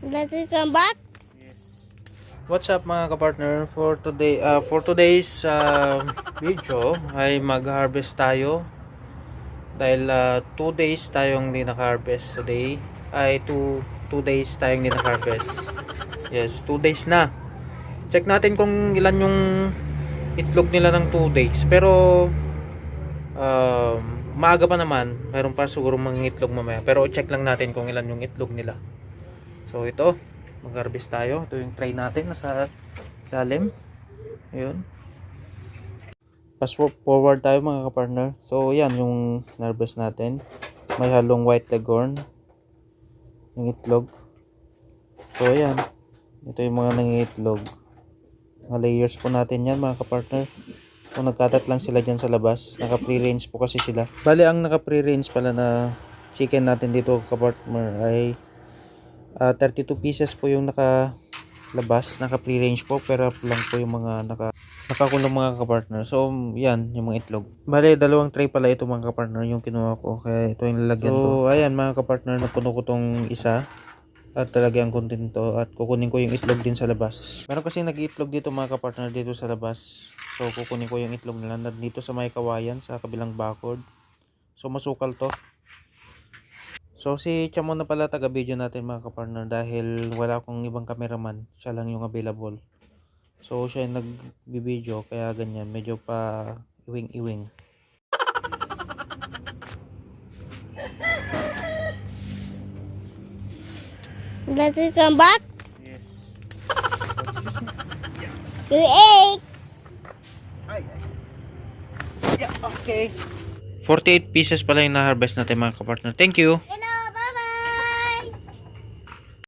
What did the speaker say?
Let it come back. Yes. What's up mga kapartner? For today's video ay mag-harvest tayo. Dahil 2 days tayong hindi naka-harvest today. Ay 2 days tayong hindi naka-harvest. Yes, 2 days na. Check natin kung ilan yung itlog nila ng 2 days. Pero maaga pa naman. Mayroon pa siguro mga itlog mamaya. Pero check lang natin kung ilan yung itlog nila. So ito, mag-harvest tayo. Ito yung tray natin nasa lalim. Ayun. Fast forward tayo mga kapartner. So yan yung harvest natin. May halong white leghorn. Yung itlog. So yan. Ito yung mga nangiitlog. Mga layers po natin yan mga kapartner. Kung nagkatat lang sila dyan sa labas. Naka free range po kasi sila. Bali ang naka free range pala na chicken natin dito kapartner ay 32 pieces po yung nakalabas, naka free range po, pero lang po yung mga nakakulong mga kapartner. So yan yung mga itlog. Bale dalawang tray pala ito mga kapartner yung kinuha ko, kaya ito yung lalagyan ko. So ayan mga kapartner, napuno ko tong isa at talagyan ko din to at kukunin ko yung itlog din sa labas. Meron kasi nag-iitlog dito mga kapartner dito sa labas, so kukunin ko yung itlog nila dito sa may kawayan sa kabilang bakod. So masukal to. So si Chamon na pala taga-video natin mga kapartner dahil wala akong ibang cameraman. Siya lang yung available. So siya yung nag-video kaya ganyan. Medyo pa iwing-iwing. Let it come back. Yes. You ate. Ay. Yeah, okay. 48 pieces pala yung na-harvest natin mga kapartner. Thank you.